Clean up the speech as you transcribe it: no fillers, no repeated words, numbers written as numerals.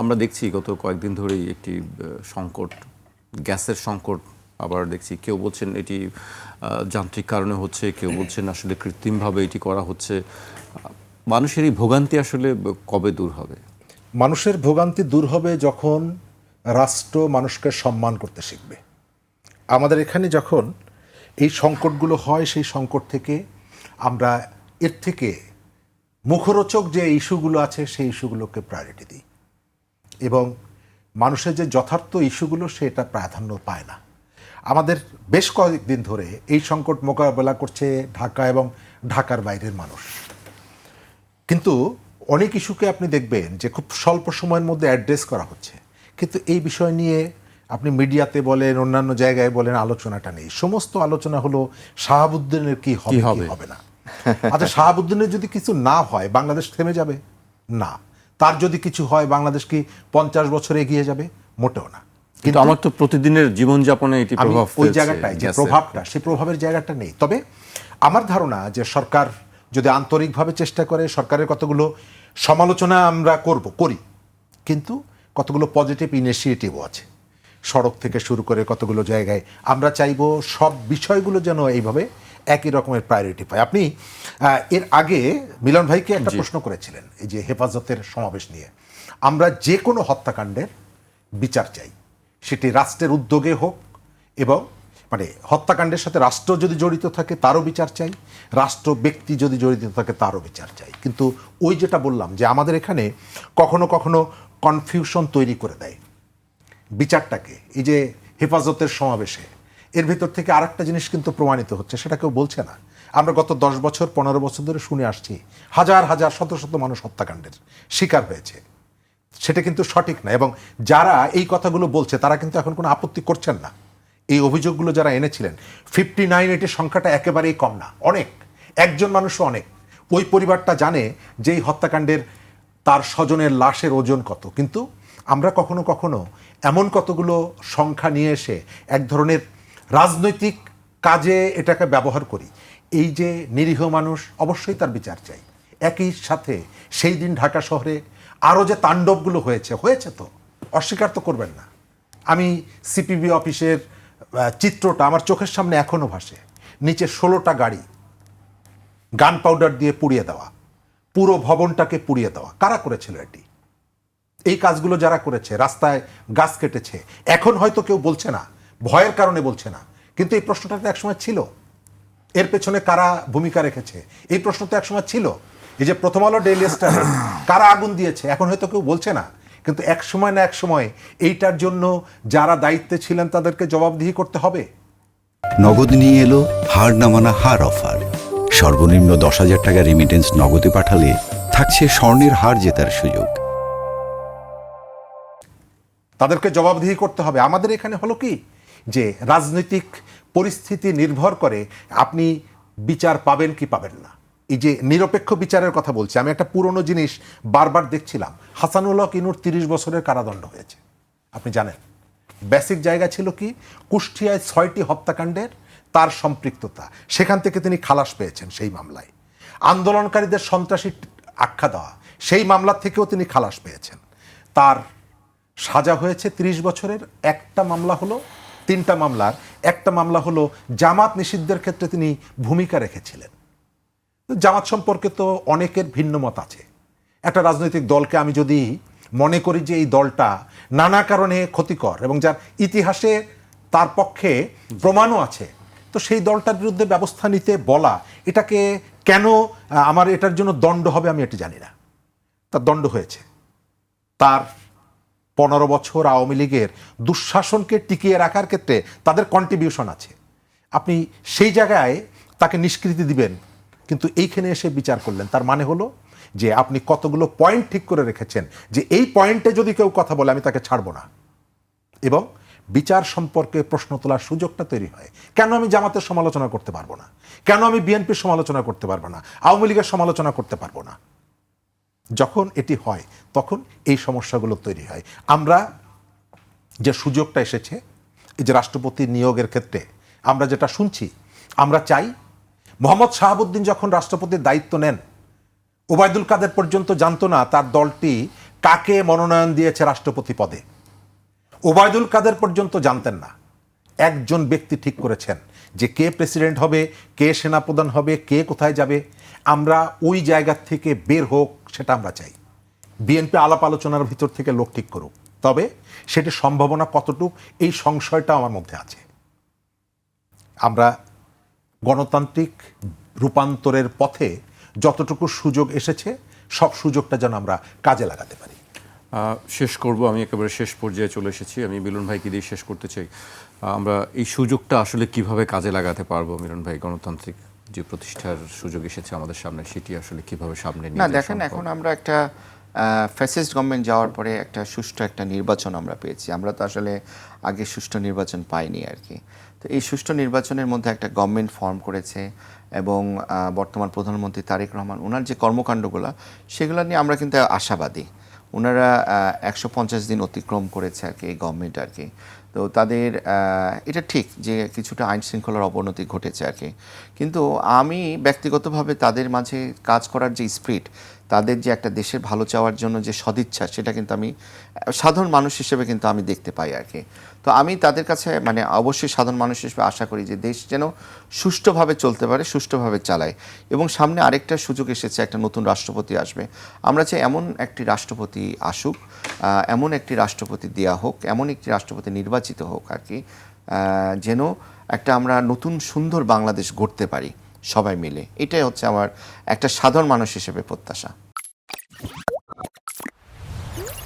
আমরা দেখছি গত কয়েকদিন ধরেই একটি সংকট, গ্যাসের সংকট। আবার দেখছি কেউ বলছেন এটি যান্ত্রিক কারণে হচ্ছে, কেউ বলছেন আসলে কৃত্রিমভাবে এটি করা হচ্ছে। মানুষের এই ভোগান্তি আসলে কবে দূর হবে? মানুষের ভোগান্তি দূর হবে যখন রাষ্ট্র মানুষকে সম্মান করতে শিখবে। আমাদের এখানে যখন এই সংকটগুলো হয়, সেই সংকট থেকে আমরা এর থেকে মুখরোচক যে ইস্যুগুলো আছে সেই ইস্যুগুলোকে প্রায়োরিটি দিই, এবং মানুষের যে যথার্থ ইস্যুগুলো সেটা প্রাধান্য পায় না। আমাদের বেশ কয়েকদিন ধরে এই সংকট মোকাবেলা করছে ঢাকা এবং ঢাকার বাইরের মানুষ, কিন্তু অনেক ইস্যুকে আপনি দেখবেন যে খুব স্বল্প সময়ের মধ্যে অ্যাড্রেস করা হচ্ছে, কিন্তু এই বিষয় নিয়ে আপনি মিডিয়াতে বলেন, অন্যান্য জায়গায় বলেন, আলোচনাটা নেই। সমস্ত আলোচনা হলো শাহাবুদ্দিনের কি হবে কি হবে না। আচ্ছা, শাহাবুদ্দিনের যদি কিছু না হয় বাংলাদেশ থেমে যাবে? না। তার যদি কিছু হয় বাংলাদেশ কি 50 বছর এগিয়ে যাবে? মোটেও না। কিন্তু আমার তো প্রতিদিনের জীবনযাপনে এটি প্রভাব ওই জায়গাটায় যে প্রভাবটা, সেই প্রভাবের জায়গাটা নেই। তবে আমার ধারণা যে সরকার যদি আন্তরিকভাবে চেষ্টা করে, সরকারের কতগুলো সমালোচনা আমরা করি, কিন্তু কতগুলো পজিটিভ ইনিশিয়েটিভও আছে। সড়ক থেকে শুরু করে কতগুলো জায়গায় আমরা চাইবো সব বিষয়গুলো যেন এইভাবে একই রকমের প্রায়োরিটি পায়। আপনি এর আগে মিলন ভাইকে একটা প্রশ্ন করেছিলেন এই যে হেফাজতের সমাবেশ নিয়ে। আমরা যে কোনো হত্যাকাণ্ডের বিচার চাই, সেটি রাষ্ট্রের উদ্যোগে হোক, এবং মানে হত্যাকাণ্ডের সাথে রাষ্ট্র যদি জড়িত থাকে তারও বিচার চাই, রাষ্ট্র ব্যক্তি যদি জড়িত থাকে তারও বিচার চাই। কিন্তু ওই যেটা বললাম যে আমাদের এখানে কখনো কখনো কনফিউশন তৈরি করে দেয় বিচারটাকে। এই যে হেফাজতের সমাবেশে এর ভিতর থেকে আরেকটা জিনিস কিন্তু প্রমাণিত হচ্ছে, সেটা কেউ বলছে না। আমরা গত 10 বছর 15 বছর ধরে শুনে আসছি হাজার হাজার শত শত মানুষ হত্যাকাণ্ডের শিকার হয়েছে। সেটা কিন্তু সঠিক না, এবং যারা এই কথাগুলো বলছে তারা কিন্তু এখন কোনো আপত্তি করছেন না। এই অভিযোগগুলো যারা এনেছিলেন, 59 এটির সংখ্যাটা একেবারেই কম না, অনেক। একজন মানুষও অনেক। ওই পরিবারটা জানে যে এই হত্যাকাণ্ডের তার স্বজনের লাশের ওজন কত, কিন্তু আমরা কখনো কখনো এমন কতগুলো সংখ্যা নিয়ে এসে এক ধরনের রাজনৈতিক কাজে এটাকে ব্যবহার করি। এই যে নিরীহ মানুষ, অবশ্যই তার বিচার চাই। একই সাথে সেই দিন ঢাকা শহরে আরও যে তাণ্ডবগুলো হয়েছে তো অস্বীকার তো করবেন না। আমি সিপিবি অফিসের চিত্রটা আমার চোখের সামনে এখনও ভাসে। নিচে 16টা গাড়ি গান পাউডার দিয়ে পুড়িয়ে দেওয়া, পুরো ভবনটাকে পুড়িয়ে দেওয়া। কারা করেছিল এটি? এই কাজগুলো যারা করেছে, রাস্তায় গাছ কেটেছে, এখন হয়তো কেউ বলছে না, ভয়ের কারণে বলছে না, কিন্তু এই প্রশ্নটা তো একসময় ছিল। এর পেছনে কারা ভূমিকা রেখেছে এই প্রশ্ন তো একসময় ছিল। এই যে প্রথম আলো, ডেইলি স্টারে কারা আগুন দিয়েছে এখন হয়তো কেউ বলছে না, কিন্তু এক সময় না এক সময় এইটার জন্য যারা দায়িত্বে ছিলেন তাদেরকে জবাবদিহি করতে হবে। নগদ নিয়ে এলো হার না মানা হার অফার। সর্বনিম্ন 10,000 টাকা রেমিটেন্স নগদে পাঠালে থাকছে স্বর্ণের হার জেতার সুযোগ। তাদেরকে জবাবদিহি করতে হবে। আমাদের এখানে হলো কি যে রাজনৈতিক পরিস্থিতি নির্ভর করে আপনি বিচার পাবেন কি পাবেন না। এই যে নিরপেক্ষ বিচারের কথা বলছি, আমি একটা পুরনো জিনিস বারবার দেখছিলাম। হাসানুল হক ইনুর 30 বছরের কারাদণ্ড হয়েছে, আপনি জানেন। বেসিক জায়গা ছিল কি, কুষ্টিয়ায় 6টি হত্যাকাণ্ডের তার সম্পৃক্ততা, সেখান থেকে তিনি খালাস পেয়েছেন সেই মামলায়। আন্দোলনকারীদের সন্ত্রাসী আখ্যা দেওয়া, সেই মামলা থেকেও তিনি খালাস পেয়েছেন। তার সাজা হয়েছে 30 বছরের। একটা মামলা হলো, 3টা মামলার একটা মামলা হলো জামাত নিষিদ্ধের ক্ষেত্রে তিনি ভূমিকা রেখেছিলেন। জামাত সম্পর্কে তো অনেকের ভিন্ন মত আছে। একটা রাজনৈতিক দলকে আমি যদি মনে করি যে এই দলটা নানা কারণে ক্ষতিকর এবং যার ইতিহাসে তার পক্ষে প্রমাণও আছে, তো সেই দলটার বিরুদ্ধে ব্যবস্থা নিতে বলা, এটাকে কেন আমার এটার জন্য দণ্ড হবে আমি এটা জানি না। তার দণ্ড হয়েছে। তার 15 বছর আওয়ামী লীগের দুঃশাসনকে টিকিয়ে রাখার ক্ষেত্রে তাদের কন্ট্রিবিউশন আছে। আপনি সেই জায়গায় তাকে নিষ্কৃতি দিবেন, কিন্তু এইখানে এসে বিচার করলেন, তার মানে হলো যে আপনি কতগুলো পয়েন্ট ঠিক করে রেখেছেন যে এই পয়েন্টে যদি কেউ কথা বলে আমি তাকে ছাড়বো না, এবং বিচার সম্পর্কে প্রশ্ন তোলার সুযোগটা তৈরি হয়। কেন আমি জামাতের সমালোচনা করতে পারবো না? কেন আমি বিএনপির সমালোচনা করতে পারবো না? আওয়ামী লীগের সমালোচনা করতে পারবো না? যখন এটি হয় তখন এই সমস্যাগুলো তৈরি হয়। আমরা যে সুযোগটা এসেছে এই যে রাষ্ট্রপতি নিয়োগের ক্ষেত্রে আমরা যেটা শুনছি, আমরা চাই মোহাম্মদ শাহাবুদ্দিন যখন রাষ্ট্রপতির দায়িত্ব নেন, ওবায়দুল কাদের পর্যন্ত জানতো না তার দলটি কাকে মনোনয়ন দিয়েছে রাষ্ট্রপতি পদে। ওবায়দুল কাদের পর্যন্ত জানতেন না। একজন ব্যক্তি ঠিক করেছেন যে কে প্রেসিডেন্ট হবে, কে সেনাপ্রধান হবে, কে কোথায় যাবে। আমরা ওই জায়গা থেকে বের হোক, সেটা আমরা চাই। বিএনপি আলাপ আলোচনার ভিতর থেকে লোক ঠিক করুক, তবে সেটি সম্ভাবনা কতটুক এই সংশয়টা আমার মধ্যে আছে। আমরা গণতান্ত্রিক রূপান্তরের পথে যতটুকু সুযোগ এসেছে সব সুযোগটা যেন আমরা কাজে লাগাতে পারি। শেষ করব, আমি একেবারে শেষ পর্যায়ে চলে এসেছি। আমি মিলন ভাইকে দিয়ে শেষ করতে চাই। আমরা এই সুযোগটা আসলে কিভাবে কাজে লাগাতে পারবো মিলন ভাই? গণতান্ত্রিক যে প্রতিষ্ঠার সুযোগ এসেছে আমাদের সামনে, সেটি আসলে কিভাবে সামনে নিয়ে না যাওয়া দেখেন, সম্ভব? এখন আমরা একটা ফ্যাসিস্ট গভর্নমেন্ট যাওয়ার পরে একটা সুষ্ঠু একটা নির্বাচন আমরা পেয়েছি। আমরা তো আসলে আগে সুষ্ঠু নির্বাচন পাইনি আর কি। তো এই সুষ্ঠু নির্বাচনের মধ্যে একটা গভর্নমেন্ট ফর্ম করেছে এবং বর্তমান প্রধানমন্ত্রী তারেক রহমান ওনার যে কর্মকাণ্ডগুলো সেগুলো নিয়ে আমরা কিন্তু আশাবাদী। ওনারা 150 দিন অতিক্রম করেছে আর কি এই গভর্নমেন্ট আর কি। তো তাদের এটা ঠিক যে কিছুটা আইন শৃঙ্খলার অবনতি ঘটেছে আর কি, কিন্তু আমি ব্যক্তিগতভাবে তাদের মাঝে কাজ করার যে স্পিরিট, তাদের যে একটা দেশের ভালো চাওয়ার জন্য যে সদিচ্ছা, সেটা কিন্তু আমি সাধারণ মানুষ হিসেবে কিন্তু আমি দেখতে পাই আর কি। তো আমি তাদের কাছে মানে অবশ্যই সাধারণ মানুষ হিসেবে আশা করি যে দেশ যেন সুষ্ঠুভাবে চলতে পারে, সুষ্ঠুভাবে চালায়। এবং সামনে আরেকটা সুযোগ এসেছে, একটা নতুন রাষ্ট্রপতি আসবে। আমরা চাই এমন একটি রাষ্ট্রপতি আসুক, এমন একটি রাষ্ট্রপতি দেয়া হোক, এমন একটি রাষ্ট্রপতি নির্বাচিত হোক আর কি, যেন একটা আমরা নতুন সুন্দর বাংলাদেশ গড়তে পারি সবাই মিলে। এটাই হচ্ছে আমার একটা সাধারণ মানুষ হিসেবে প্রত্যাশা।